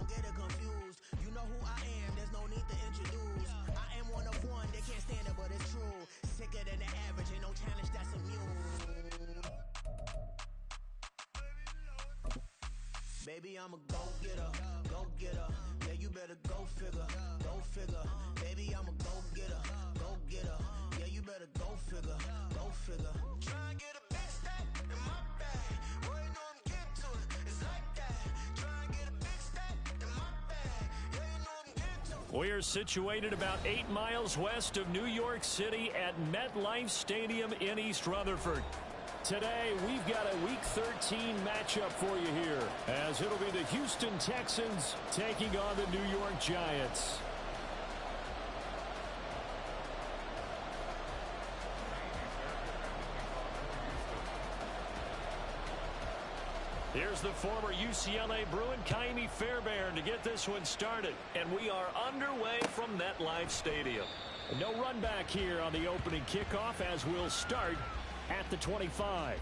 don't get it confused. You know who I am, there's no need to introduce. I am one of one, they can't stand it, but it's true. Sicker than the average, ain't no challenge that's immune. Baby, I'm a go-getter, go-getter. Yeah, you better go figure, go figure. Baby, I'm a go-getter, go-getter. Yeah, you better go figure, go figure. Try and get a big stack in my bag. Boy, you know I'm getting to it, it's like that. Try and get a big stack in my bag. Yeah, you know I'm getting to it. We are situated about 8 miles west of New York City at MetLife Stadium in East Rutherford. Today, we've got a Week 13 matchup for you here, as it'll be the Houston Texans taking on the New York Giants. Here's the former UCLA Bruin, Kaimi Fairbairn, to get this one started. And we are underway from MetLife Stadium. No run back here on the opening kickoff, as we'll start at the 25.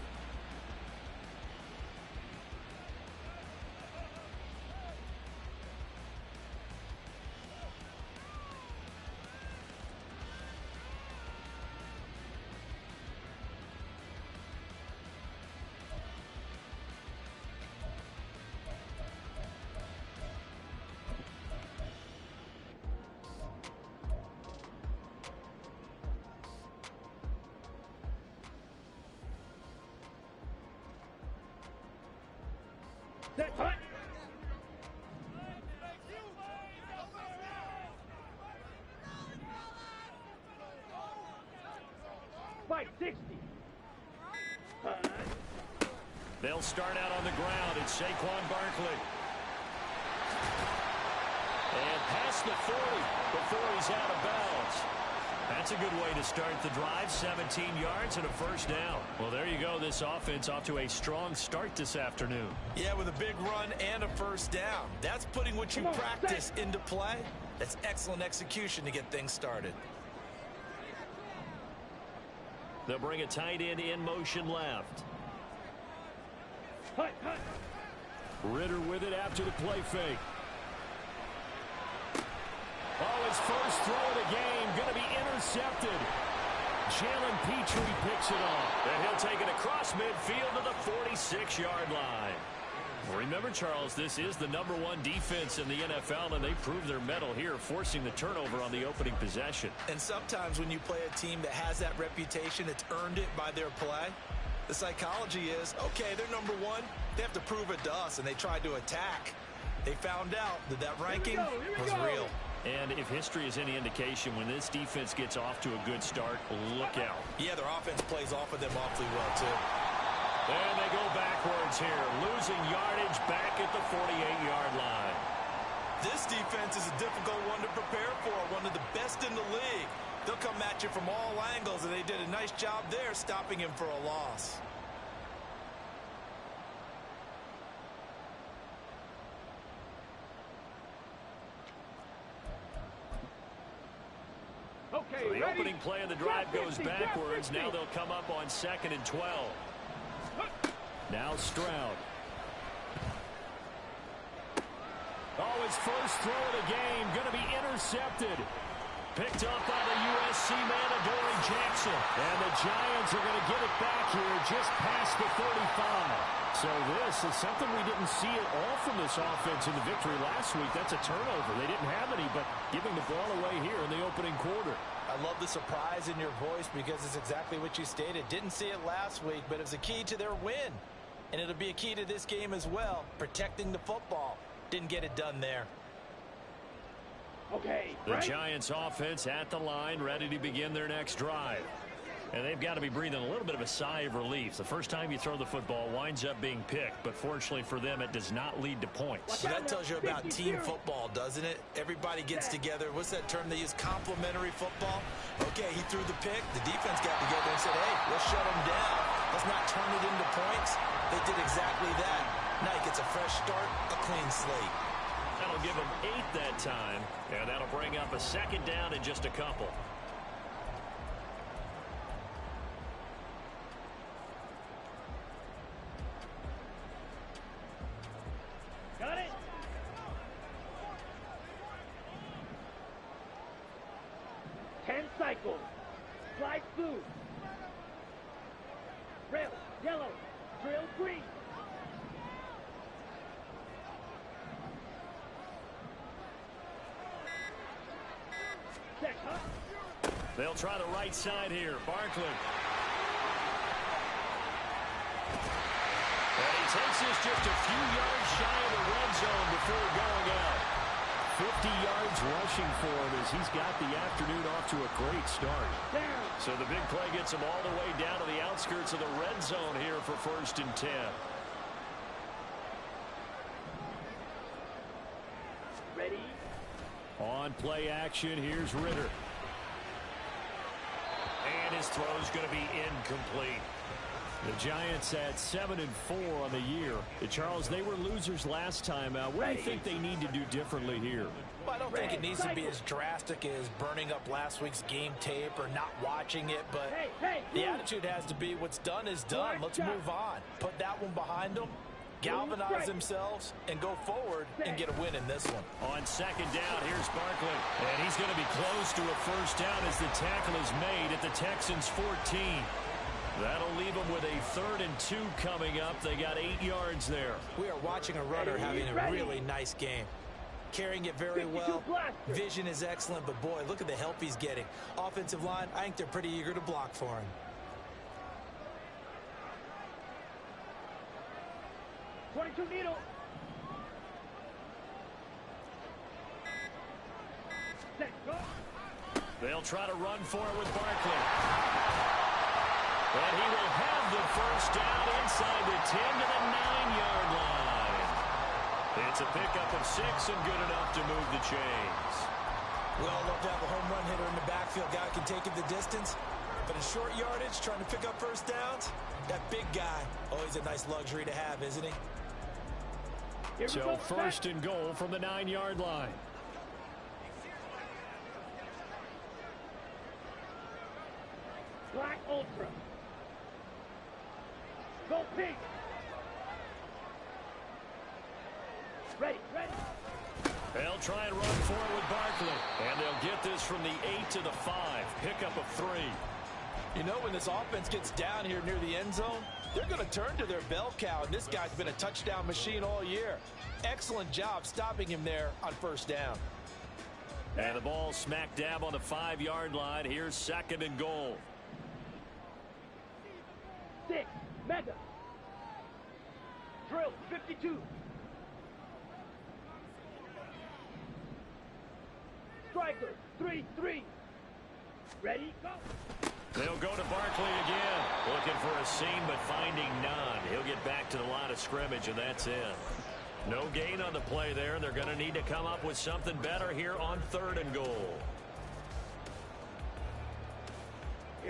They'll start out on the ground. It's Saquon Barkley. And past the 40 before he's out of bounds. That's a good way to start the drive. 17 yards and a first down. Well, there you go. This offense off to a strong start this afternoon. Yeah, with a big run and a first down. That's putting what you practice into play. That's excellent execution to get things started. They'll bring a tight end in motion left. Ritter with it after the play fake. Oh, his first throw of the game going to be intercepted. Jalen Petrie picks it off. And he'll take it across midfield to the 46-yard line. Remember, Charles, this is the #1 defense in the NFL, and they proved their mettle here, forcing the turnover on the opening possession. And sometimes when you play a team that has that reputation, it's earned it by their play. The psychology is, okay, they're #1. They have to prove it to us, and they tried to attack. They found out that that ranking was real. And if history is any indication, when this defense gets off to a good start, look out. Yeah, their offense plays off of them awfully well, too. And they go backwards here, losing yardage back at the 48-yard line. This defense is a difficult one to prepare for, one of the best in the league. They'll come at you from all angles, and they did a nice job there stopping him for a loss. So the opening play of the drive goes backwards. Now they'll come up on 2nd and 12. Now Stroud. Oh, his first throw of the game going to be intercepted. Picked up by the USC man, Adoree Jackson. And the Giants are going to get it back here just past the 35. So this is something we didn't see at all from this offense in the victory last week. That's a turnover. They didn't have any, but giving the ball away here in the opening quarter. I love the surprise in your voice because it's exactly what you stated. Didn't see it last week, but it was a key to their win. And it'll be a key to this game as well, protecting the football. Didn't get it done there. Okay. The Giants offense at the line, ready to begin their next drive. And they've got to be breathing a little bit of a sigh of relief. The first time you throw the football winds up being picked, but fortunately for them, it does not lead to points. Well, that tells you about team football, doesn't it? Everybody gets together. What's that term they use? Complementary football. Okay, he threw the pick. The defense got together and said, hey, let's shut him down. Let's not turn it into points. They did exactly that. Now he gets a fresh start, a clean slate. That'll give him 8 that time, and that'll bring up a 2nd down in just a couple. Got it. cycle. Slide through. Rail, yellow. Trail green. Check, huh? They'll try the right side here. Barkley. And he takes this just a few yards shy of the red zone before going out. 50 yards rushing for him as he's got the afternoon off to a great start. So the big play gets him all the way down to the outskirts of the red zone here for 1st and 10. Ready? On play action, here's Ritter. And his throw's going to be incomplete. The Giants at 7-4 on the year. Charles, they were losers last time out. What do you think they need to do differently here? Well, I don't think it needs to be as drastic as burning up last week's game tape or not watching it, but the attitude has to be what's done is done. Let's move on. Put that one behind them, galvanize themselves, and go forward and get a win in this one. On 2nd down, here's Barkley. And he's going to be close to a 1st down as the tackle is made at the Texans' 14. That'll leave them with a 3rd and 2 coming up. They got 8 yards there. We are watching a runner having a really nice game. Carrying it very well. Vision is excellent, but boy, look at the help he's getting. Offensive line, I think they're pretty eager to block for him. .22 needle. Set, go. They'll try to run for it with Barkley. And he will have the 1st down inside the 10 to the 9-yard line. It's a pickup of 6 and good enough to move the chains. We all love to have a home run hitter in the backfield. Guy can take it the distance. But in short yardage, trying to pick up 1st downs, that big guy, always a nice luxury to have, isn't he? So 1st and goal from the 9-yard line. Black Ultra. Go pink. Ready. They'll try and run for it with Barkley. And they'll get this from the 8 to the 5. Pickup of 3. You know, when this offense gets down here near the end zone, they're going to turn to their bell cow, and this guy's been a touchdown machine all year. Excellent job stopping him there on 1st down. And the ball smack dab on the 5-yard line. Here's 2nd and goal. 6, mega. Drill, 52. Striker, 3-3. Ready, go. They'll go to Barkley again. Looking for a seam, but finding none. He'll get back to the line of scrimmage, and that's it. No gain on the play there. They're going to need to come up with something better here on 3rd and goal.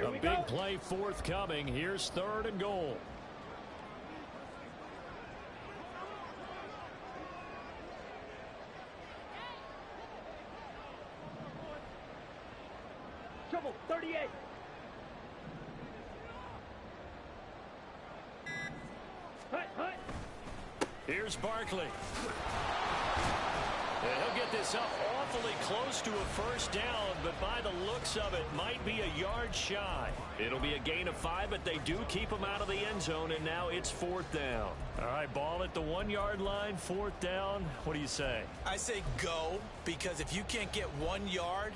A big play forthcoming. Here's 3rd and goal. Trouble, 38. Hut. Here's Barkley. And he'll get this up awfully close to a 1st down, but by the looks of it, might be a yard shy. It'll be a gain of 5, but they do keep him out of the end zone, and now it's 4th down. All right, ball at the 1-yard line, 4th down. What do you say? I say go, because if you can't get 1 yard,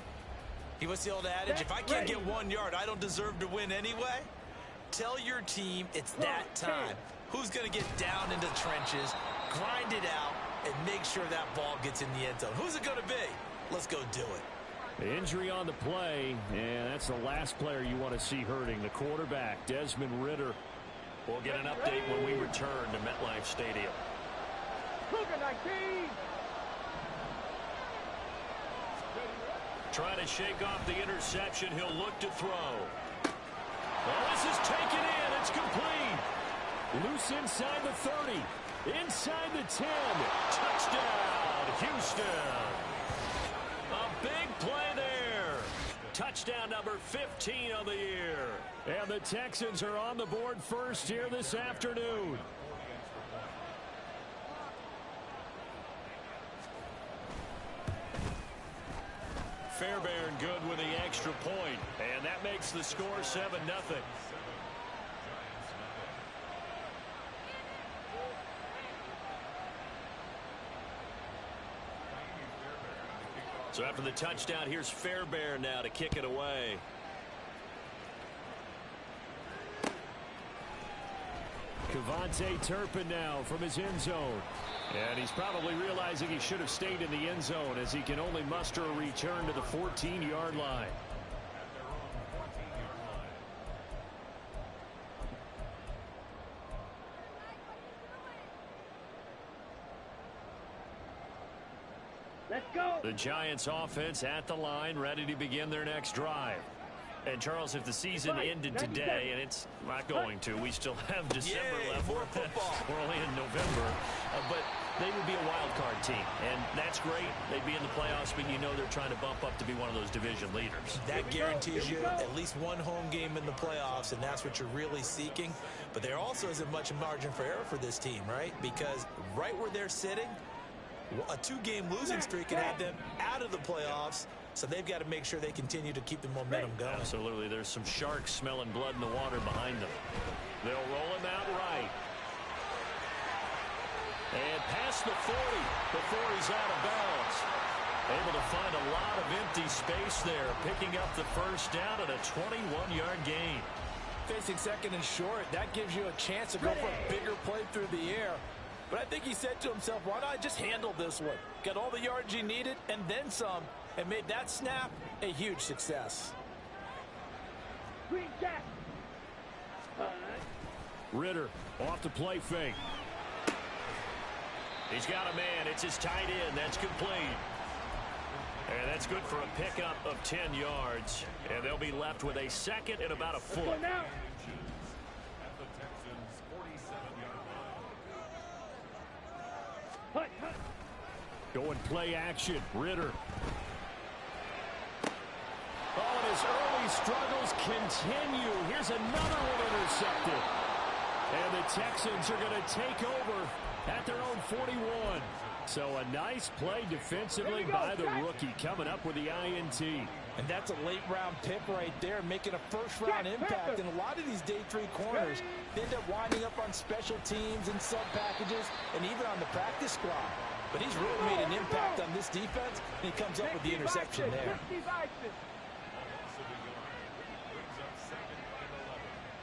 what's the old adage? If I can't get 1 yard, I don't deserve to win anyway. Tell your team it's that time. Who's going to get down into the trenches, grind it out, and make sure that ball gets in the end zone? Who's it going to be? Let's go do it. The injury on the play, and that's the last player you want to see hurting. The quarterback, Desmond Ritter. We'll get an update when we return to MetLife Stadium. Cougar 19. Trying to shake off the interception. He'll look to throw. Well, this is taken in. It's complete. Loose inside the 30. Inside the 10. Touchdown, Houston. A big play there. Touchdown number 15 of the year. And the Texans are on the board first here this afternoon. Fairbairn good with the extra. extra point, and that makes the score 7-0. So after the touchdown, here's Fairbairn now to kick it away. Kevontae Turpin now from his end zone. And he's probably realizing he should have stayed in the end zone as he can only muster a return to the 14-yard line. Let's go. The Giants offense at the line, ready to begin their next drive. And, Charles, if the season ended today, and it's not going to, we still have December left. More football. We're only in November. But they would be a wild card team, and that's great. They'd be in the playoffs, but you know they're trying to bump up to be one of those division leaders. That guarantees you at least one home game in the playoffs, and that's what you're really seeking. But there also isn't much margin for error for this team, right? Because right where they're sitting, a 2-game losing streak can have them out of the playoffs. So they've got to make sure they continue to keep the momentum going. Absolutely. There's some sharks smelling blood in the water behind them. They'll roll him out right. And past the 40 before he's out of bounds. Able to find a lot of empty space there, picking up the first down at a 21-yard gain. Facing second and short, that gives you a chance to go for a bigger play through the air. But I think he said to himself, why not just handle this one? Got all the yards you needed and then some, and made that snap a huge success. Green jack. Ritter off the play fake. He's got a man. It's his tight end. That's complete. And that's good for a pickup of 10 yards. And they'll be left with a second and about a foot. Going play action. Ritter. Oh, and his early struggles continue. Here's another one intercepted. And the Texans are going to take over at their own 41. So a nice play defensively by the rookie, coming up with the INT. And that's a late-round pick right there, making a first-round impact. And a lot of these day 3 corners, they end up winding up on special teams and sub-packages and even on the practice squad. But he's really made an impact on this defense, and he comes up with the interception there.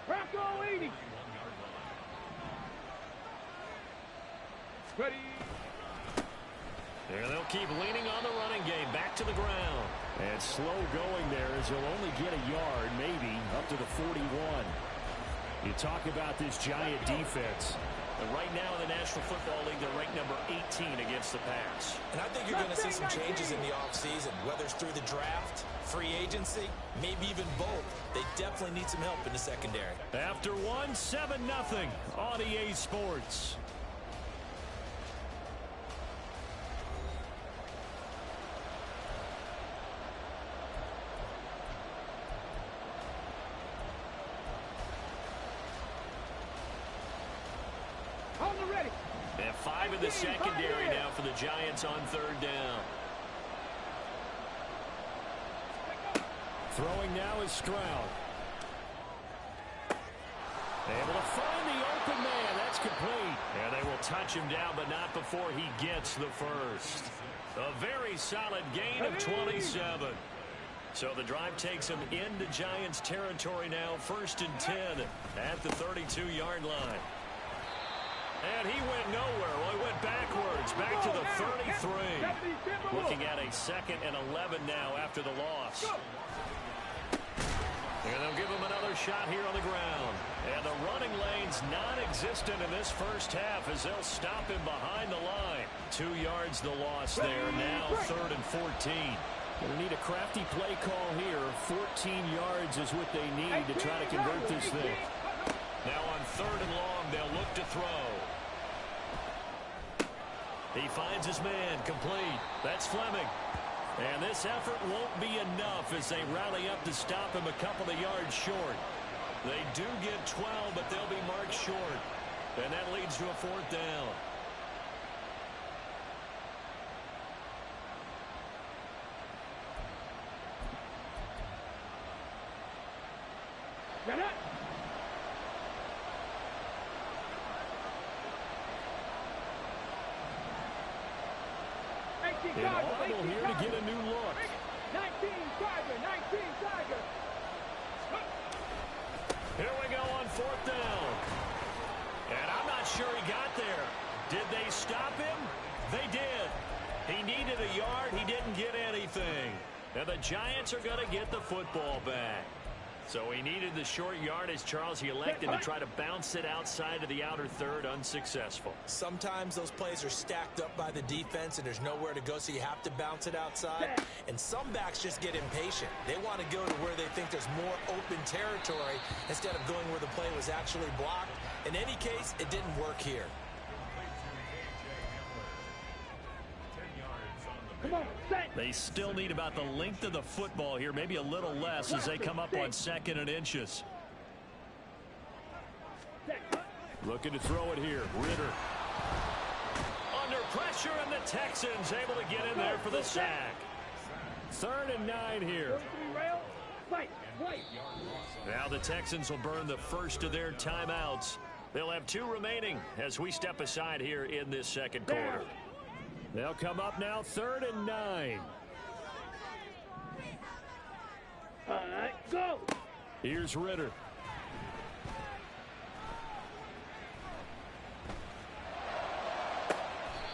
Bronco 80. Ready. And they'll keep leaning on the running game. Back to the ground. And slow going there as he'll only get a yard, maybe, up to the 41. You talk about this Giant defense. And right now in the National Football League, they're ranked number 18 against the pass. And I think you're going to see some changes in the offseason, whether it's through the draft, free agency, maybe even both. They definitely need some help in the secondary. After one, 7-0 on EA Sports. And 5 in the secondary now for the Giants on 3rd down. Throwing now is Stroud. Able to find the open man. That's complete. And they will touch him down, but not before he gets the first. A very solid gain of 27. So the drive takes him into Giants territory now. 1st and 10 at the 32-yard line. And he went nowhere. Well, he went backwards, back to the 33. Looking at a 2nd and 11 now after the loss. And they'll give him another shot here on the ground. And the running lane's non-existent in this first half as they'll stop him behind the line. 2 yards the loss there. Now 3rd and 14. Going to need a crafty play call here. 14 yards is what they need to try to convert this thing. Now on 3rd and long, they'll look to throw. He finds his man, complete. That's Fleming. And this effort won't be enough as they rally up to stop him a couple of yards short. They do get 12, but they'll be marked short. And that leads to a 4th down. Get it. Inaudible here to get a new look. 19 Tiger, 19 Tiger. Here we go on 4th down. And I'm not sure he got there. Did they stop him? They did. He needed a yard. He didn't get anything. And the Giants are going to get the football back. So he needed the short yardage, Charles. He elected to try to bounce it outside of the outer third, unsuccessful. Sometimes those plays are stacked up by the defense and there's nowhere to go, so you have to bounce it outside. And some backs just get impatient. They want to go to where they think there's more open territory instead of going where the play was actually blocked. In any case, it didn't work here. Come on, set. They still need about the length of the football here, maybe a little less as they come up on 2nd and inches. Looking to throw it here. Ritter. Under pressure, and the Texans able to get in there for the sack. 3rd and 9 here. Now the Texans will burn the first of their timeouts. They'll have 2 remaining as we step aside here in this 2nd quarter. They'll come up now 3rd and 9. Go. Here's Ritter.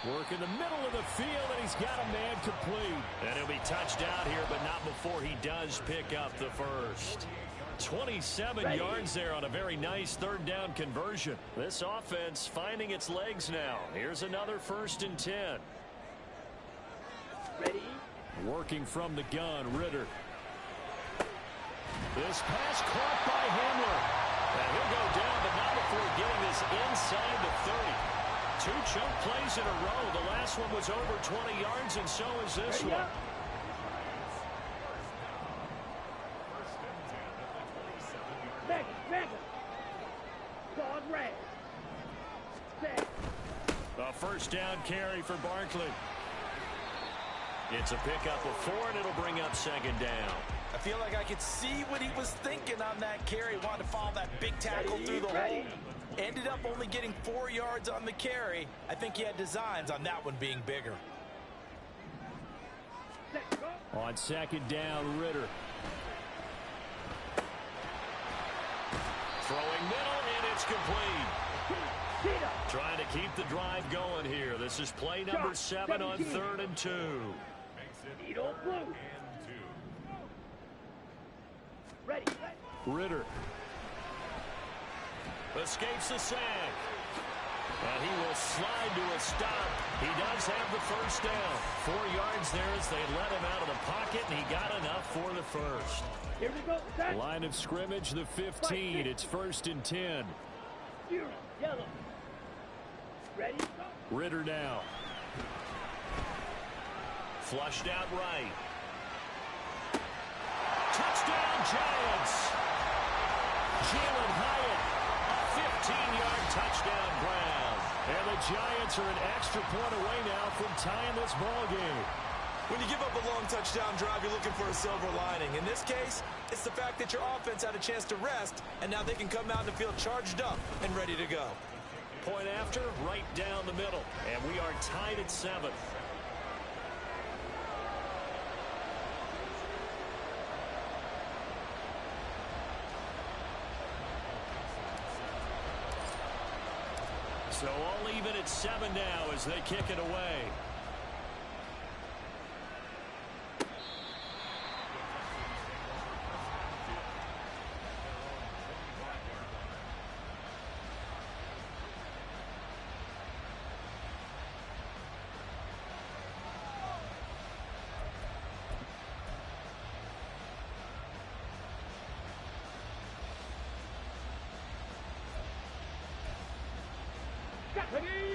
Work in the middle of the field, and he's got a man complete. And he'll be touched out here, but not before he does pick up the first. 27 yards there on a very nice 3rd down conversion. This offense finding its legs now. Here's another 1st and 10. Ready. Working from the gun, Ritter. This pass caught by Hamler. And he'll go down, but not before getting this inside the 30. 2 chunk plays in a row. The last one was over 20 yards, and so is this one. A 1st down carry for Barkley. It's a pickup of 4, and it'll bring up 2nd down. I feel like I could see what he was thinking on that carry. Wanted to follow that big tackle through the hole. Ended up only getting 4 yards on the carry. I think he had designs on that one being bigger. On 2nd down, Ritter. Throwing middle, and it's complete. Trying to keep the drive going here. This is play number 7 on 3rd and 2. Ready. Ritter. Escapes the sack. And he will slide to a stop. He does have the 1st down. 4 yards there as they let him out of the pocket, and he got enough for the first. Here we go. Set. Line of scrimmage, the 15. It's 1st and 10. Yellow. Ready. Ritter now. Flushed out right. Touchdown, Giants. Jalen Hyatt, 15-yard touchdown grab. And the Giants are an extra point away now from tying this ball game. When you give up a long touchdown drive, you're looking for a silver lining. In this case, it's the fact that your offense had a chance to rest, and now they can come out in the field charged up and ready to go. Point after, right down the middle. And we are tied at 7. So all even at 7 now as they kick it away.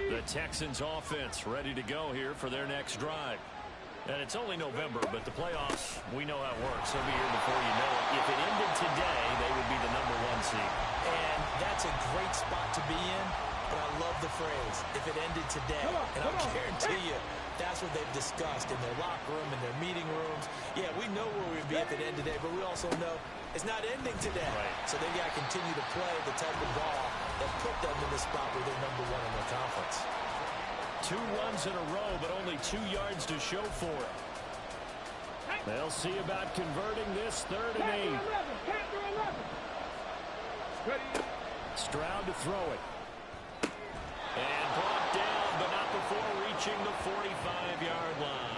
The Texans offense ready to go here for their next drive. And it's only November, but the playoffs, we know how it works. They'll be here before you know it. If it ended today, they would be the #1 seed. And that's a great spot to be in, but I love the phrase, if it ended today. And I'll guarantee you, that's what they've discussed in their locker room, in their meeting rooms. Yeah, we know where we'd be if it ended today, but we also know It's not ending today. Right. So they got to continue to play the type of ball that put them in the spot where they're number one in the conference. 2 runs in a row, but only 2 yards to show for it. They'll see about converting this 3rd and 8. Stroud to throw it. And brought down, but not before reaching the 45-yard line.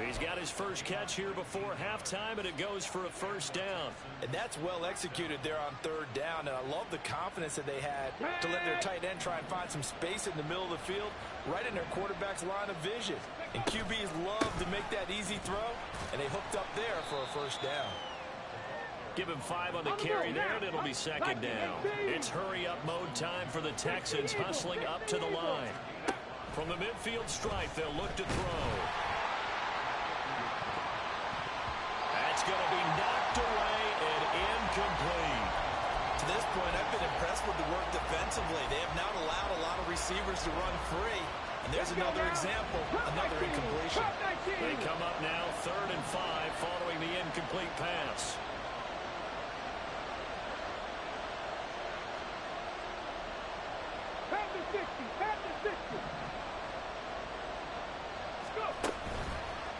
He's got his first catch here before halftime, and it goes for a first down. And that's well executed there on 3rd down. And I love the confidence that they had to let their tight end try and find some space in the middle of the field, right in their quarterback's line of vision. And QBs love to make that easy throw, and they hooked up there for a first down. Give him 5 on the carry there, and it'll be 2nd down. It's hurry-up mode time for the Texans, hustling up to the line. From the midfield stripe, they'll look to throw. That's going to be knocked away and incomplete. To this point, I've been impressed with the work defensively. They have not allowed a lot of receivers to run free. And there's another example, another incompletion. They come up now 3rd and 5 following the incomplete pass.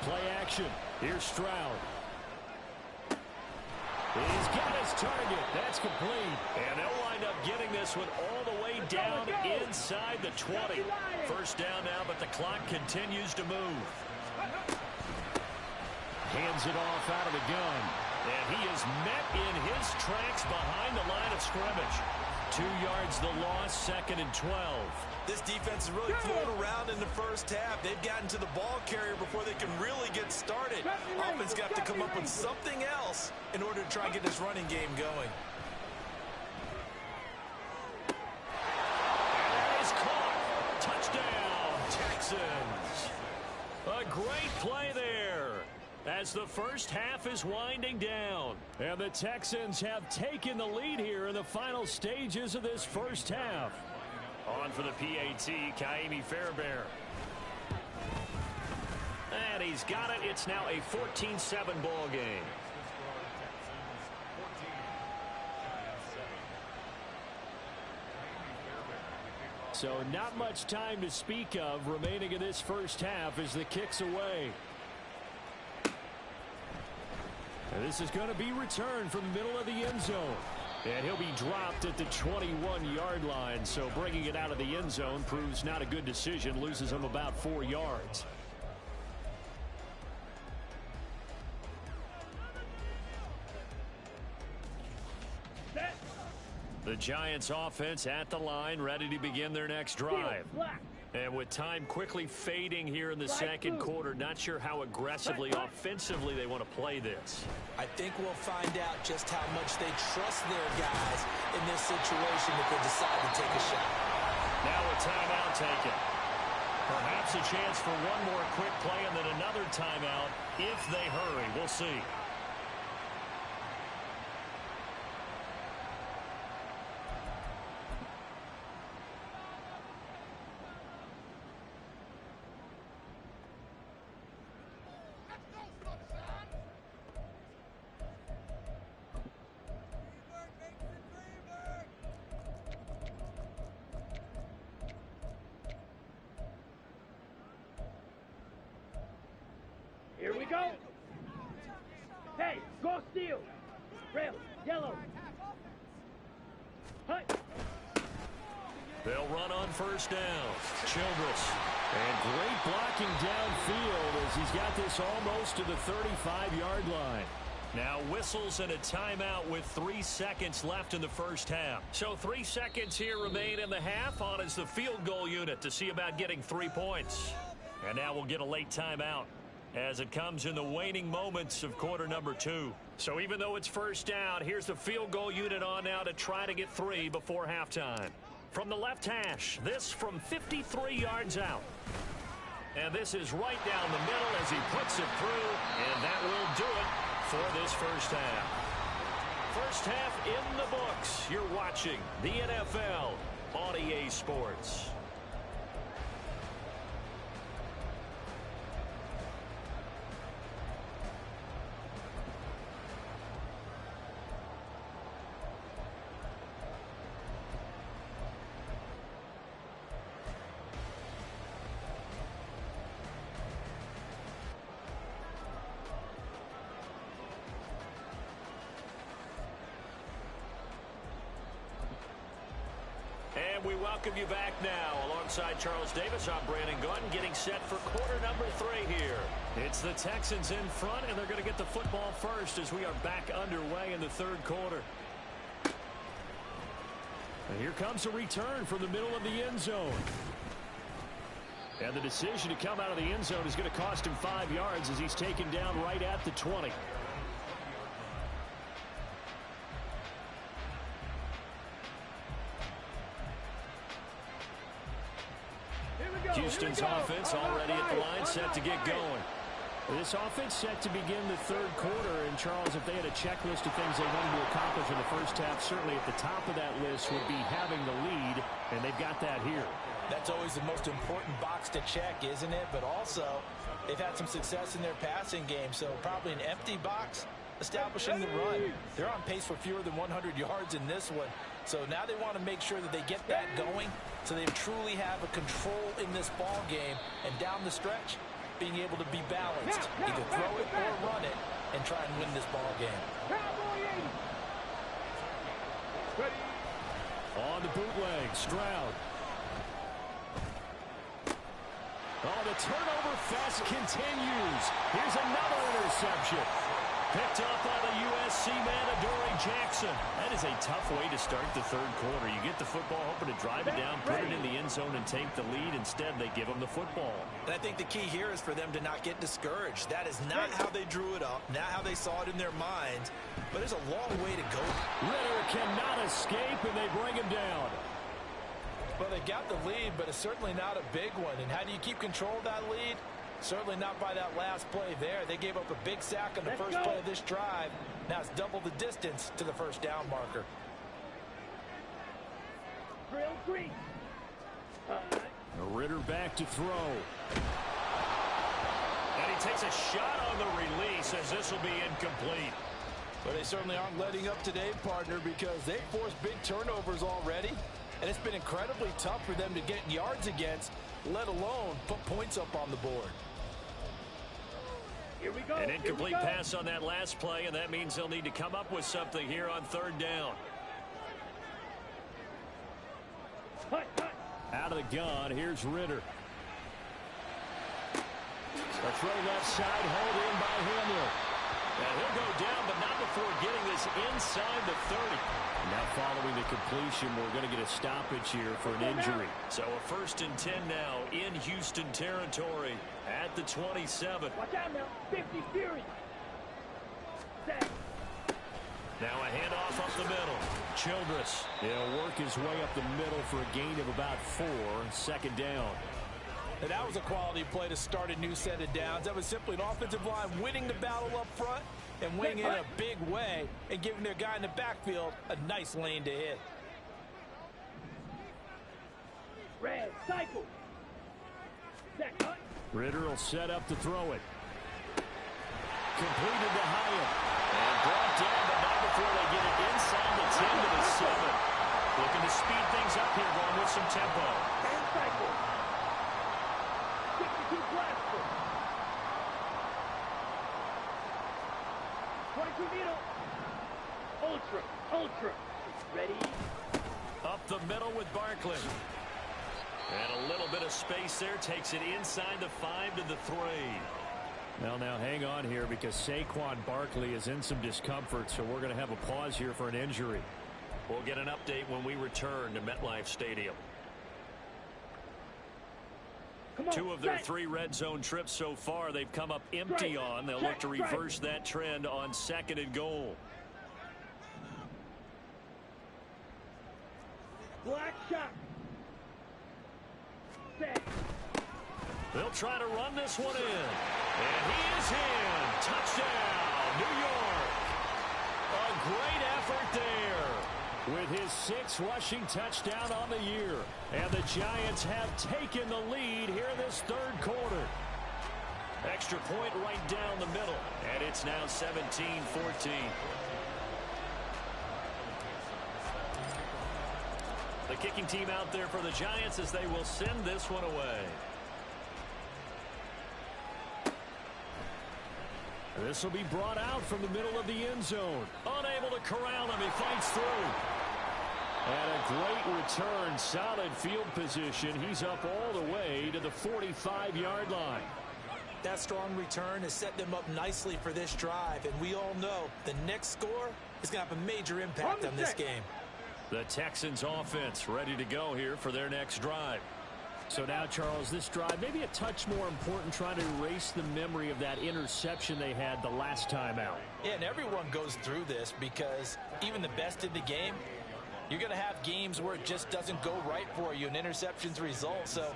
Play action. Here's Stroud. He's got his target. That's complete. And they'll wind up getting this one all the way down inside the 20. First down now, but the clock continues to move. Hands it off out of the gun. And he is met in his tracks behind the line of scrimmage. 2 yards the loss, 2nd and 12. This defense is really floating around in the first half. They've gotten to the ball carrier before they can really get started. Offense got to come up with something else in order to try and get this running game going. And that is caught. Touchdown, Texans. A great play there as the first half is winding down. And the Texans have taken the lead here in the final stages of this first half. On for the PAT, Kaimi Fairbairn. And he's got it. It's now a 14-7 ball game. So not much time to speak of remaining in this first half as the kick's away. And this is going to be returned from the middle of the end zone. And he'll be dropped at the 21-yard line. So bringing it out of the end zone proves not a good decision. Loses him about 4 yards. The Giants offense at the line, ready to begin their next drive. And with time quickly fading here in the second quarter, not sure how aggressively, offensively they want to play this. I think we'll find out just how much they trust their guys in this situation if they decide to take a shot. Now a timeout taken. Perhaps a chance for one more quick play and then another timeout if they hurry. We'll see. Here we go. Hey, go steal. Red, yellow. Hey. They'll run on first down. Childress. And great blocking downfield as he's got this almost to the 35-yard line. Now whistles and a timeout with 3 seconds left in the first half. So 3 seconds here remain in the half. On is the field goal unit to see about getting 3 points. And now we'll get a late timeout as it comes in the waning moments of quarter number 2. So even though it's first down, here's the field goal unit on now to try to get 3 before halftime. From the left hash, this from 53 yards out. And this is right down the middle as he puts it through, and that will do it for this first half. First half in the books. You're watching the NFL on EA Sports. And we welcome you back now. Alongside Charles Davis, I'm Brandon Gautin, getting set for quarter number 3 here. It's the Texans in front, and they're going to get the football first as we are back underway in the third quarter. And here comes a return from the middle of the end zone. And the decision to come out of the end zone is going to cost him 5 yards as he's taken down right at the 20. Houston's offense already at the line, set to get going. This offense set to begin the third quarter. And, Charles, if they had a checklist of things they wanted to accomplish in the first half, certainly at the top of that list would be having the lead, and they've got that here. That's always the most important box to check, isn't it? But also, they've had some success in their passing game, so probably an empty box establishing the run. They're on pace for fewer than 100 yards in this one. So now they want to make sure that they get that going so they truly have a control in this ball game, and down the stretch, being able to be balanced. Either throw it or run it and try and win this ball game. On the bootleg, Stroud. Oh, the turnover fest continues. Here's another interception. Picked up by the USC man, Adoree Jackson. That is a tough way to start the third quarter. You get the football, hoping to drive it down, put it in the end zone, and take the lead. Instead, they give them the football. And I think the key here is for them to not get discouraged. That is not how they drew it up, not how they saw it in their minds. But there's a long way to go. Ritter cannot escape, and they bring him down. Well, they got the lead, but it's certainly not a big one. And how do you keep control of that lead? Certainly not by that last play there. They gave up a big sack on the first play of this drive. Now it's double the distance to the first down marker. Drill 3. Ritter back to throw. And he takes a shot on the release as this will be incomplete. But they certainly aren't letting up today, partner, because they forced big turnovers already. And it's been incredibly tough for them to get yards against, let alone put points up on the board. Here we go. An incomplete pass on that last play, and that means they'll need to come up with something here on third down. Out of the gun, here's Ritter. A throw left side, held in by Hamlin. And he'll go down, but not before getting this inside the 30. Now following the completion, we're going to get a stoppage here for an injury. So a 1st and 10 now in Houston territory at the 27. Watch out now. 50 Fury. Set. Now a handoff up the middle. Childress. He'll work his way up the middle for a gain of about 4. 2nd down. And that was a quality play to start a new set of downs. That was simply an offensive line winning the battle up front and winning in a big way and giving their guy in the backfield a nice lane to hit. Red cycle. Set cut. Ritter will set up to throw it. Completed to Hyatt. And brought down, but not before they get it inside the 10 to the 7. Looking to speed things up here, going with some tempo. And cycle. 62 blaster. 22 needle. Ultra. Ready. Up the middle with Barkley. And a little bit of space there. Takes it inside the 5 to the 3. Now hang on here because Saquon Barkley is in some discomfort, so we're going to have a pause here for an injury. We'll get an update when we return to MetLife Stadium. 2 of their 3 red zone trips so far, they've come up empty on. They'll look to reverse that trend on 2nd and goal. Black shot. Set. They'll try to run this one in. And he is in. Touchdown, New York. A great effort there with his 6th rushing touchdown on the year. And the Giants have taken the lead here in this third quarter. Extra point right down the middle. And it's now 17-14. The kicking team out there for the Giants as they will send this one away. This will be brought out from the middle of the end zone. Unable to corral him. He fights through. And a great return, solid field position. He's up all the way to the 45-yard line. That strong return has set them up nicely for this drive, and we all know the next score is going to have a major impact on this game. The Texans offense ready to go here for their next drive. So now, Charles, this drive maybe a touch more important, trying to erase the memory of that interception they had the last time out. Yeah, and everyone goes through this because even the best in the game, you're going to have games where it just doesn't go right for you and interceptions result. So,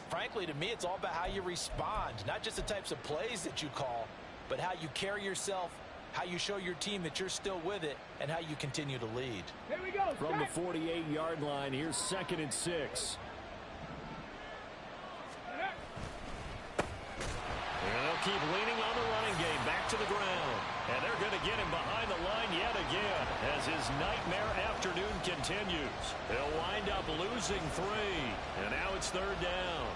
frankly, to me, it's all about how you respond, not just the types of plays that you call, but how you carry yourself, how you show your team that you're still with it, and how you continue to lead. Here we go. From the 48-yard line, here's 2nd and 6. And they'll keep leaning on the running game back to the ground. And they're going to get him behind the line yet again as his nightmare afternoon continues. He'll wind up losing 3. And now it's 3rd down.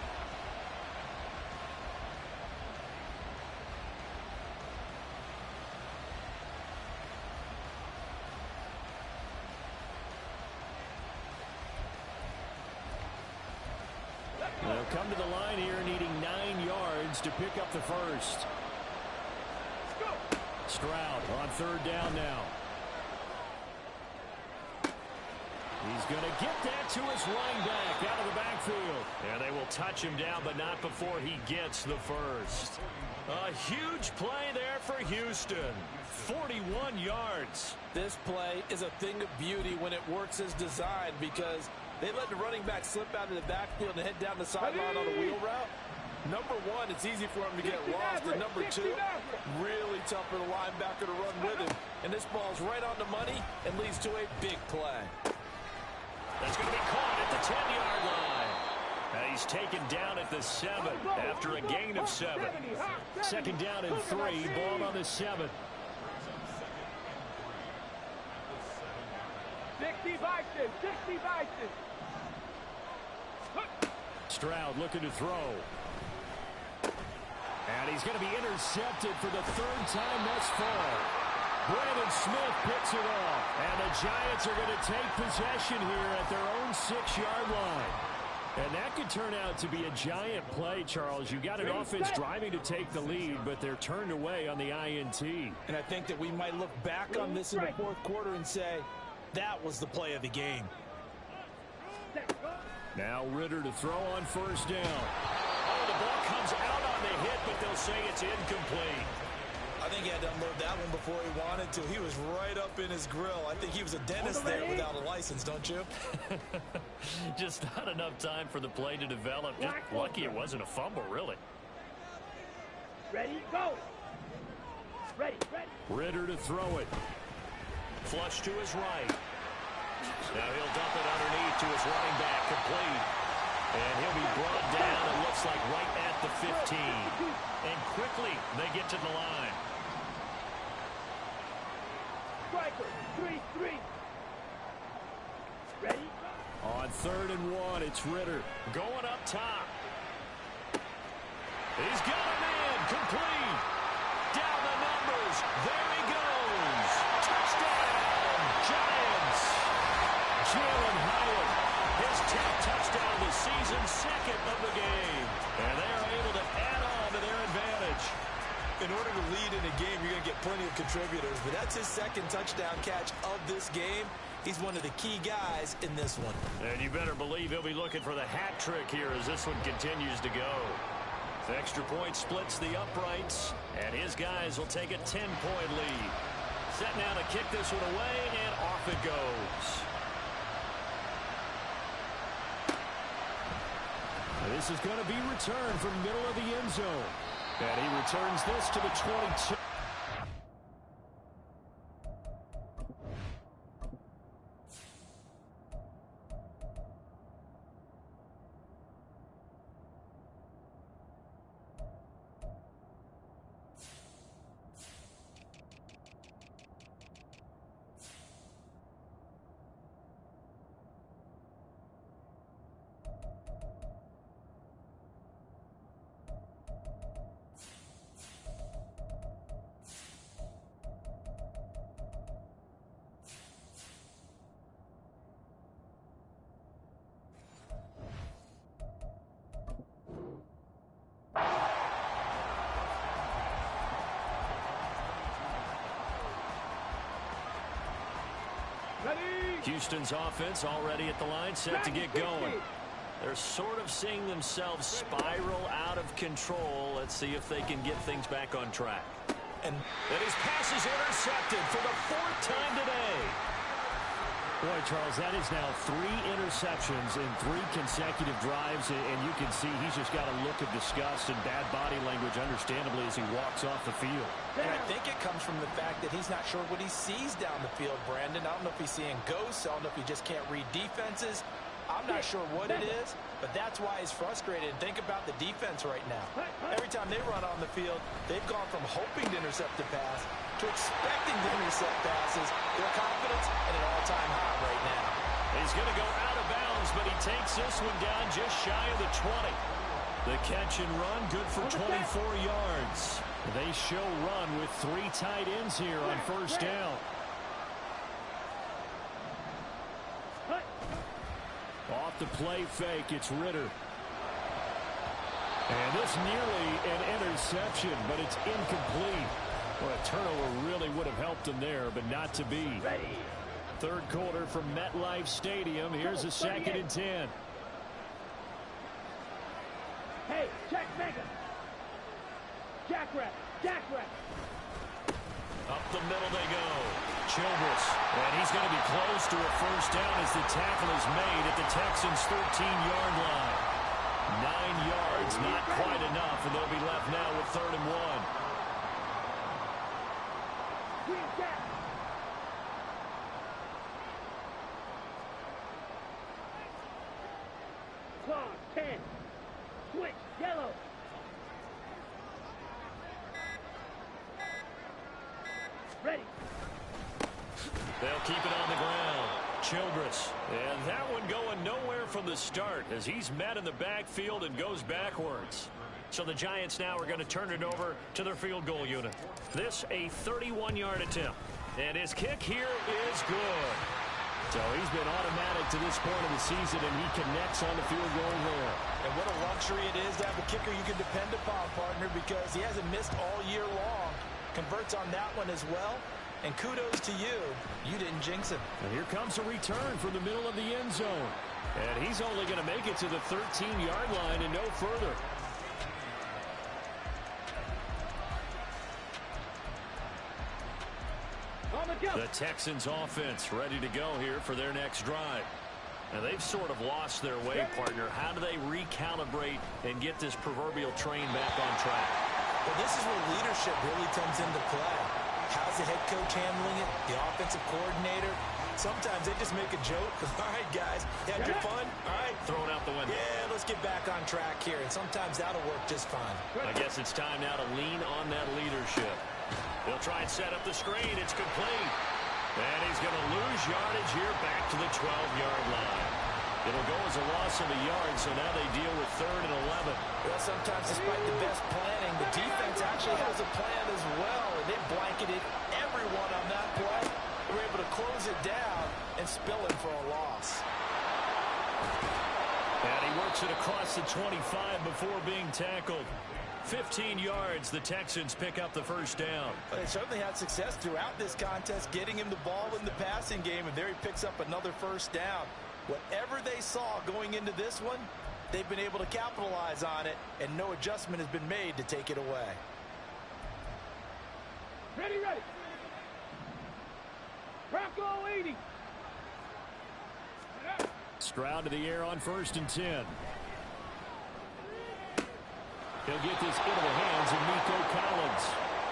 They'll come to the line here needing 9 yards to pick up the first. Stroud on 3rd down now. He's going to get that to his running back out of the backfield. And they will touch him down, but not before he gets the first. A huge play there for Houston. 41 yards. This play is a thing of beauty when it works as designed because they let the running back slip out of the backfield and head down the sideline on a wheel route. Number one, it's easy for him to get lost. And number two, really tough for the linebacker to run with him. And this ball's right on the money and leads to a big play. That's going to be caught at the 10-yard line. And he's taken down at the 7 after a gain of 7. 2nd down and 3, ball on the 7. 60 Vikings, 60 Vikings. Stroud looking to throw. And he's going to be intercepted for the 3rd time thus far. Brandon Smith picks it off. And the Giants are going to take possession here at their own 6-yard line. And that could turn out to be a giant play, Charles. You got an offense driving to take the lead, but they're turned away on the INT. And I think that we might look back on this in the 4th quarter and say, that was the play of the game. Now Ritter to throw on 1st down. Oh, the ball comes out on the hit, but they'll say it's incomplete. I think he had to unload that one before he wanted to. He was right up in his grill. I think he was a dentist there without a license, don't you? Just not enough time for the play to develop. Just lucky it wasn't a fumble, really. Ready, go. Ready, ready. Ritter to throw it. Flush to his right. Now he'll dump it underneath to his running back, complete. And he'll be brought down, it looks like, right at the 15. And quickly, they get to the line. Striker, 3-3. Ready? On 3rd and 1, it's Ritter going up top. He's got him in, complete. Down the numbers, there he goes. Touchdown, Giants. Jalen Howard, his 10th touchdown of the season, 2nd of the game. And they are able to add on to their advantage. In order to lead in a game, you're going to get plenty of contributors, but that's his 2nd touchdown catch of this game. He's one of the key guys in this one. And you better believe he'll be looking for the hat trick here as this one continues to go. The extra point splits the uprights, and his guys will take a 10-point lead. Set now to kick this one away, and off it goes. This is going to be returned from middle of the end zone. And he returns this to the 22. Houston's offense already at the line, set to get going. They're sort of seeing themselves spiral out of control. Let's see if they can get things back on track. And his pass is intercepted for the 4th time today. Boy, Charles, that is now 3 interceptions in 3 consecutive drives, and you can see he's just got a look of disgust and bad body language, understandably, as he walks off the field. And I think it comes from the fact that he's not sure what he sees down the field, Brandon. I don't know if he's seeing ghosts. I don't know if he just can't read defenses. I'm not sure what it is, but that's why he's frustrated. And think about the defense right now. Every time they run on the field, they've gone from hoping to intercept a pass to expecting to intercept passes. Their confidence at an all-time high right now. He's going to go out of bounds, but he takes this one down just shy of the 20. The catch and run, good for 24 yards. They show run with 3 tight ends here on 1st down. Off the play fake, it's Ritter. And this nearly an interception, but it's incomplete. Well, a turnover really would have helped them there, but not to be. Ready. 3rd quarter from MetLife Stadium. Here's a 2nd and 10. Hey, check mega. Jackrabbit. Up the middle they go. Childress. And he's going to be close to a 1st down as the tackle is made at the Texans' 13-yard line. 9 yards, not quite enough, and they'll be left now with 3rd and 1. Claw 10. Switch yellow. Ready. They'll keep it on the ground. Childress. And that one going nowhere from the start as he's met in the backfield and goes backwards. So the Giants now are going to turn it over to their field goal unit. This a 31-yard attempt. And his kick here is good. So he's been automatic to this point of the season, and he connects on the field goal there. And what a luxury it is to have a kicker you can depend upon, partner, because he hasn't missed all year long. Converts on that one as well. And kudos to you. You didn't jinx him. And here comes a return from the middle of the end zone. And he's only going to make it to the 13-yard line and no further. The Texans offense ready to go here for their next drive. And they've sort of lost their way, partner. How do they recalibrate and get this proverbial train back on track? Well, this is where leadership really comes into play. How's the head coach handling it? The offensive coordinator? Sometimes they just make a joke. All right, guys, you had your fun? All right. Throw it out the window. Yeah, let's get back on track here. And sometimes that'll work just fine. I guess it's time now to lean on that leadership. They'll try and set up the screen. It's complete. And he's going to lose yardage here back to the 12-yard line. It'll go as a loss of a yard, so now they deal with 3rd and 11. Well, sometimes despite the best planning, the defense actually has a plan as well, and they blanketed everyone on that play. They were able to close it down and spill it for a loss. And he works it across the 25 before being tackled. 15 yards, the Texans pick up the 1st down. But they certainly had success throughout this contest, getting him the ball in the passing game, and there he picks up another 1st down. Whatever they saw going into this one, they've been able to capitalize on it, and no adjustment has been made to take it away. Ready. Bronco 80. Stroud to the air on 1st and 10. He'll get this into the hands of Nico Collins.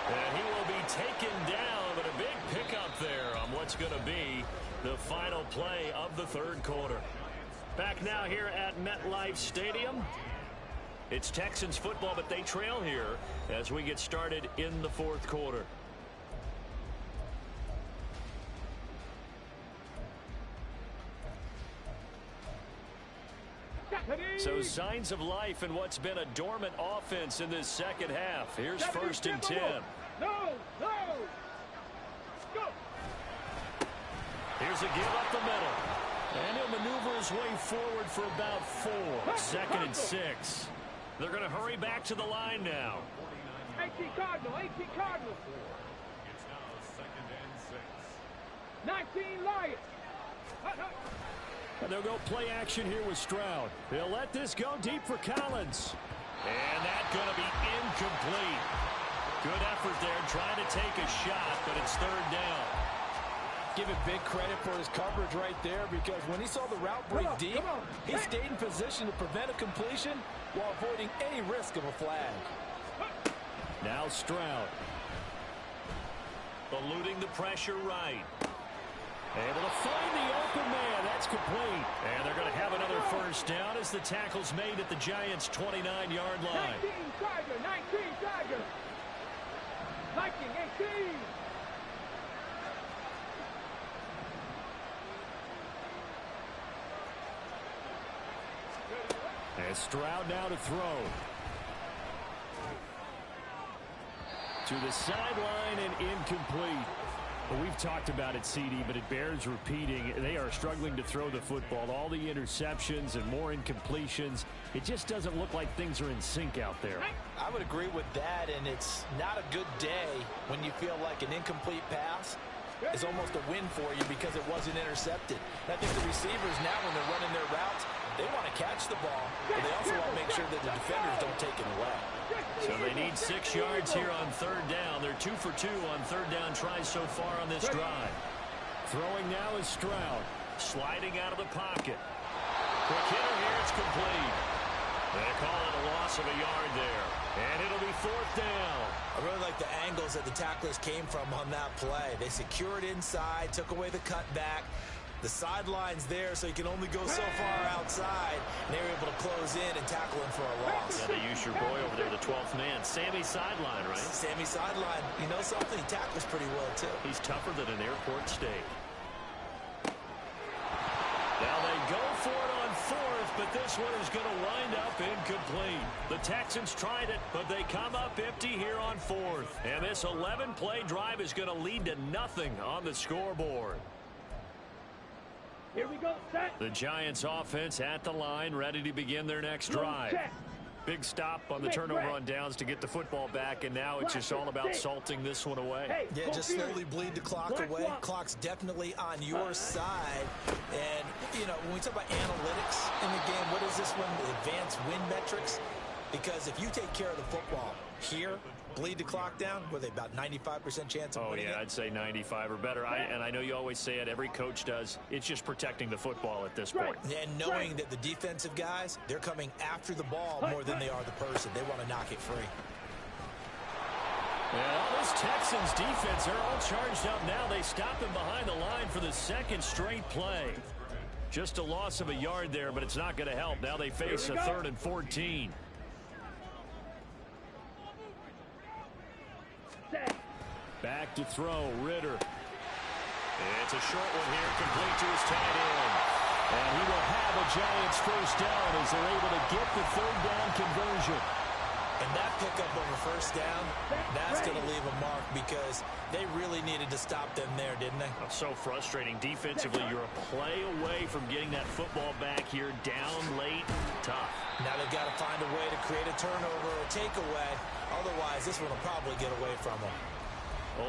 And he will be taken down, but a big pickup there on what's going to be the final play of the 3rd quarter. Back now here at MetLife Stadium. It's Texans football, but they trail here as we get started in the 4th quarter. So signs of life in what's been a dormant offense in this 2nd half. Here's 1st and 10. No. Go. Here's a give up the middle. And he'll maneuver his way forward for about 4. 2nd and 6. They're going to hurry back to the line now. 18 Cardinal. It's now 2nd and 6. 19 Lions. And they'll go play action here with Stroud. They'll let this go deep for Collins. And that's going to be incomplete. Good effort there trying to take a shot, but it's third down. Give it big credit for his coverage right there, because when he saw the route break deep, he stayed in position to prevent a completion while avoiding any risk of a flag. Now Stroud. Eluding the pressure right. Able to find the open man. That's complete. And they're going to have another first down as the tackle's made at the Giants' 29-yard line. 19 Tiger, 19 Tiger. 19, 18. And Stroud now to throw. To the sideline and incomplete. Well, we've talked about it, CD, but it bears repeating. They are struggling to throw the football. All the interceptions and more incompletions. It just doesn't look like things are in sync out there. I would agree with that, and it's not a good day when you feel like an incomplete pass is almost a win for you because it wasn't intercepted. And I think the receivers now, when they're running their routes, they want to catch the ball, but they also want to make sure that the defenders don't take it away. So they need 6 yards here on third down. They're 2 for 2 on third down tries so far on this drive. Throwing now is Stroud. Sliding out of the pocket. Quick hitter here. It's complete. They call it a loss of a yard there. And it'll be fourth down. I really like the angles that the tacklers came from on that play. They secured inside, took away the cutback. The sideline's there, so you can only go so far outside. And they were able to close in and tackle him for a loss. Yeah, they use your boy over there, the 12th man. Sammy Sideline, right? Sammy Sideline. You know something? He tackles pretty well, too. He's tougher than an airport steak. Now they go for it on fourth, but this one is going to wind up incomplete. The Texans tried it, but they come up empty here on fourth. And this 11-play drive is going to lead to nothing on the scoreboard. Here we go, set. The Giants offense at the line, ready to begin their next drive. Big stop on the turnover on downs to get the football back, and now it's just all about salting this one away. Yeah, just slowly bleed the clock away. Clock's definitely on your side. And, you know, when we talk about analytics in the game, what is this one? Advanced win metrics? Because if you take care of the football here, bleed the clock down, were they about 95% chance of winning it? I'd say 95 or better. And I know you always say it, every coach does. It's just protecting the football at this point. And knowing that the defensive guys, they're coming after the ball more than they are the person. They want to knock it free. Well, this Texans defense, they're all charged up now. They stop them behind the line for the second straight play. Just a loss of a yard there, but it's not going to help. Now they face a 3rd and 14. Back to throw, Ritter. It's a short one here, complete to his tight end. And he will have a Giants first down as they're able to get the third down conversion. And that pickup of a first down, that's going to leave a mark because they really needed to stop them there, didn't they? So frustrating. Defensively, you're a play away from getting that football back here, down late, tough. Now they've got to find a way to create a turnover or a takeaway. Otherwise, this one will probably get away from them.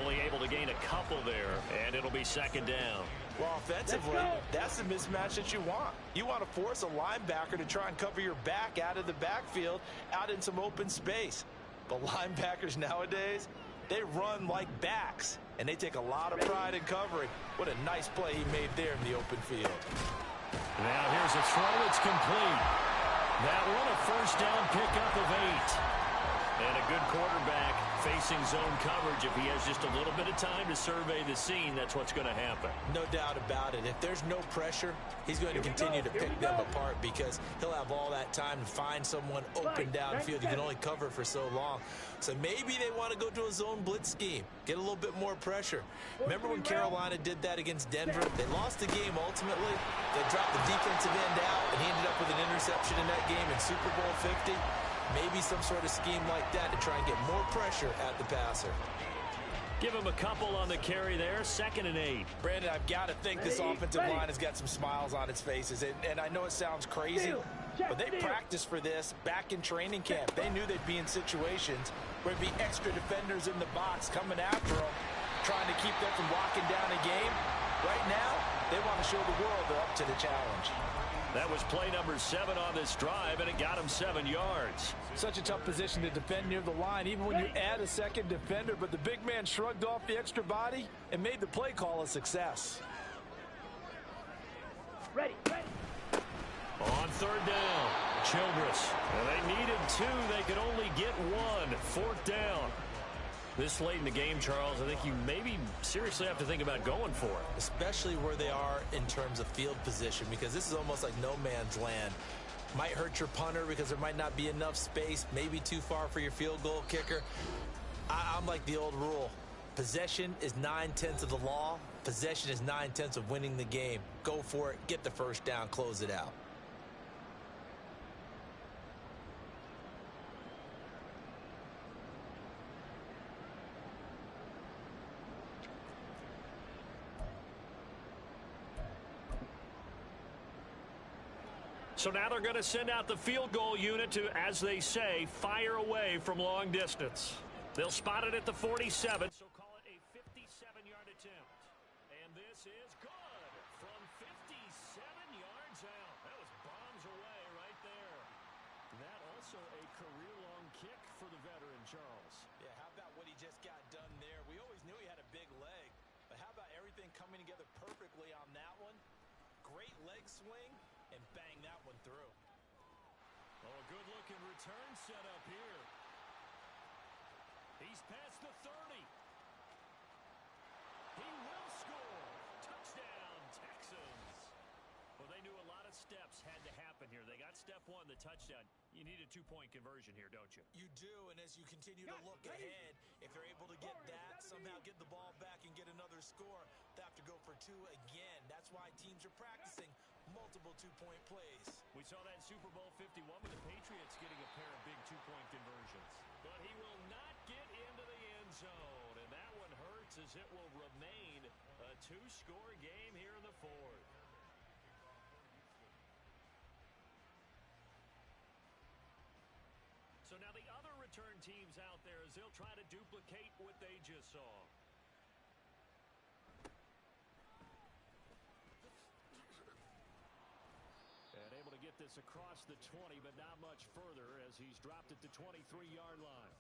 Only able to gain a couple there, and it'll be second down. Well, offensively, that's the mismatch that you want. You want to force a linebacker to try and cover your back out of the backfield, out in some open space. But linebackers nowadays, they run like backs, and they take a lot of pride in covering. What a nice play he made there in the open field. Now here's a throw. It's complete. That one a first down pickup of 8. And a good quarterback facing zone coverage. If he has just a little bit of time to survey the scene, that's what's going to happen. No doubt about it. If there's no pressure, he's going to continue to pick them apart because he'll have all that time to find someone open downfield. You can only cover for so long. So maybe they want to go to a zone blitz scheme, get a little bit more pressure. Remember when Carolina did that against Denver? They lost the game ultimately. They dropped the defensive end out, and he ended up with an interception in that game in Super Bowl 50. Maybe some sort of scheme like that to try and get more pressure at the passer. Give him a couple on the carry there. 2nd and 8. Brandon, I've got to think this offensive line has got some smiles on its faces. And I know it sounds crazy, but they practiced for this back in training camp. They knew they'd be in situations where there'd be extra defenders in the box coming after them, trying to keep them from locking down a game. Right now, they want to show the world they're up to the challenge. That was play number 7 on this drive, and it got him 7 yards. Such a tough position to defend near the line, even when you add a second defender. But the big man shrugged off the extra body and made the play call a success. Ready. On third down, Childress. And they needed 2. They could only get 1. Fourth down. This late in the game, Charles, I think you maybe seriously have to think about going for it. Especially where they are in terms of field position, because this is almost like no man's land. Might hurt your punter because there might not be enough space, maybe too far for your field goal kicker. I'm like the old rule. Possession is 9/10 of the law. Possession is 9/10 of winning the game. Go for it, get the first down, close it out. So now they're going to send out the field goal unit to, as they say, fire away from long distance. They'll spot it at the 47, so call it a 57-yard attempt. And this is good from 57 yards out. That was bombs away right there. That also a career-long kick for the veteran, Charles. Yeah, how about what he just got done there? We always knew he had a big leg, but how about everything coming together perfectly on that one? Great leg swing, and bang that one through. Oh, a good-looking return set up here. He's past the 30. He will score. Touchdown, Texans. Well, they knew a lot of steps had to happen here. They got step 1, the touchdown. You need a 2-point conversion here, don't you? You do, and as you continue to look ahead, if they're able to get that, somehow get the ball back and get another score, they have to go for 2 again. That's why teams are practicing multiple 2-point plays. We saw that Super Bowl 51 with the Patriots getting a pair of big 2-point conversions. But he will not get into the end zone, and that one hurts as it will remain a 2-score game here in the 4th. So now the other return teams out there as they'll try to duplicate what they just saw. And able to get this across the 20, but not much further as he's dropped at the 23-yard line.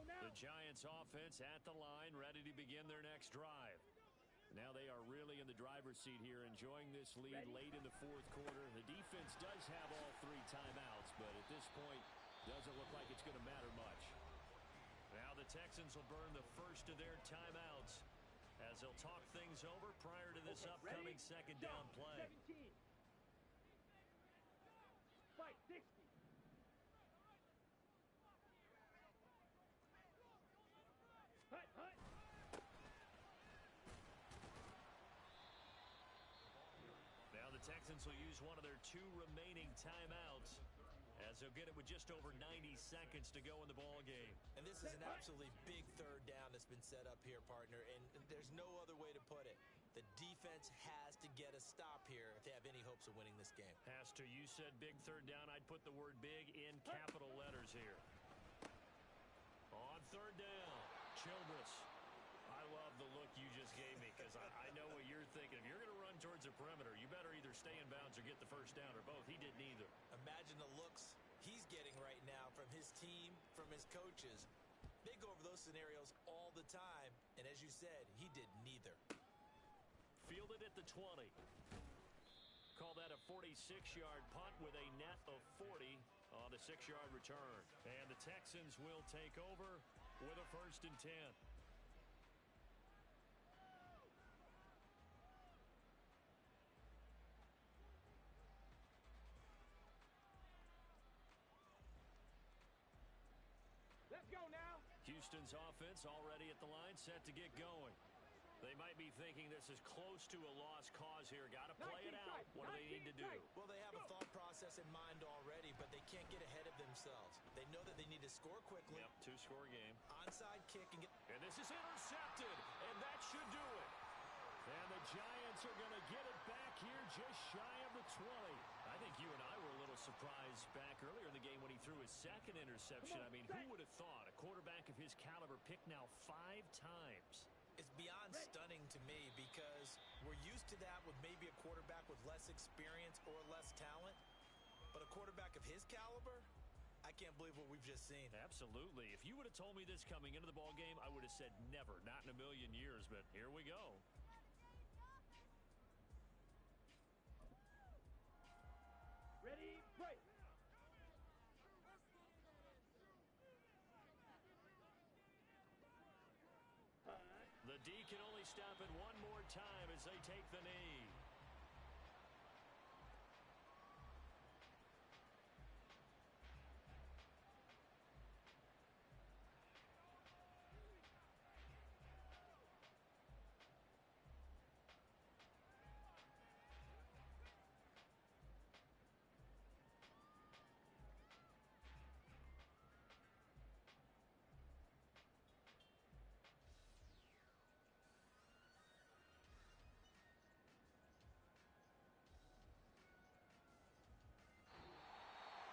The Giants offense at the line, ready to begin their next drive. Now they are really in the driver's seat here, enjoying this lead late in the 4th quarter. The defense does have all 3 timeouts, but at this point, doesn't look like it's going to matter much. Now the Texans will burn the first of their timeouts as they'll talk things over prior to this upcoming second down play. 17. Fight 60. Hut. Now the Texans will use one of their 2 remaining timeouts as they'll get it with just over 90 seconds to go in the ball game. And this is an absolutely big 3rd down that's been set up here, partner, and there's no other way to put it. The defense has to get a stop here if they have any hopes of winning this game. Has to. You said big 3rd down. I'd put the word big in capital letters here. On 3rd down, Childress. I love the look you just gave me because I know what you're thinking. If you're going to run towards the perimeter, you better either stay in bounds or get the first down or both. He did neither. Imagine the looks he's getting right now from his team, from his coaches. They go over those scenarios all the time, and as you said, he did neither. Fielded at the 20. Call that a 46-yard punt with a net of 40 on the 6-yard return. And the Texans will take over with a 1st and 10. Let's go now. Houston's offense already at the line, set to get going. They might might be thinking this is close to a lost cause here. Got to play it out. What do they need to do? Well, they have a thought process in mind already, but they can't get ahead of themselves. They know that they need to score quickly. Yep, two-score game. Onside kick and get... And this is intercepted, and that should do it. And the Giants are going to get it back here just shy of the 20. I think you and I were a little surprised back earlier in the game when he threw his second interception. I mean, who would have thought a quarterback of his caliber picked now 5 times? It's beyond stunning to me because we're used to that with maybe a quarterback with less experience or less talent. But a quarterback of his caliber, I can't believe what we've just seen. Absolutely. If you would have told me this coming into the ball game, I would have said never, not in a million years. But here we go. Ready, break. The D can only stop it one more time as they take the knee.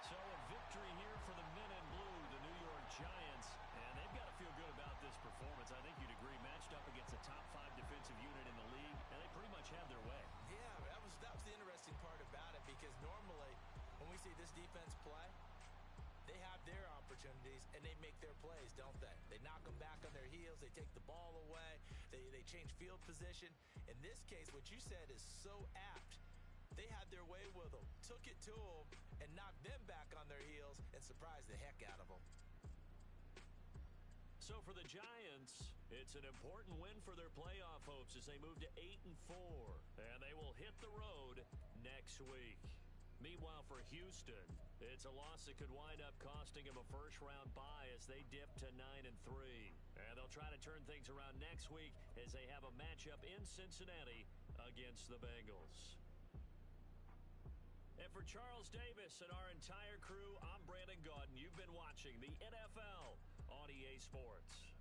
So a victory here for the men in blue, the New York Giants. And they've got to feel good about this performance. I think you'd agree, matched up against a top 5 defensive unit in the league, and they pretty much have their way. Yeah, that was the interesting part about it, because normally when we see this defense play, they have their opportunities and they make their plays, don't they? They knock them back on their heels. They take the ball away. They change field position. In this case, what you said is so apt. They had their way with them, took it to them, and knocked them back on their heels and surprised the heck out of them. So for the Giants, it's an important win for their playoff hopes as they move to 8-4, and they will hit the road next week. Meanwhile, for Houston, it's a loss that could wind up costing them a first-round bye as they dip to 9-3. And they'll try to turn things around next week as they have a matchup in Cincinnati against the Bengals. And for Charles Davis and our entire crew, I'm Brandon Gaudin. You've been watching the NFL on EA Sports.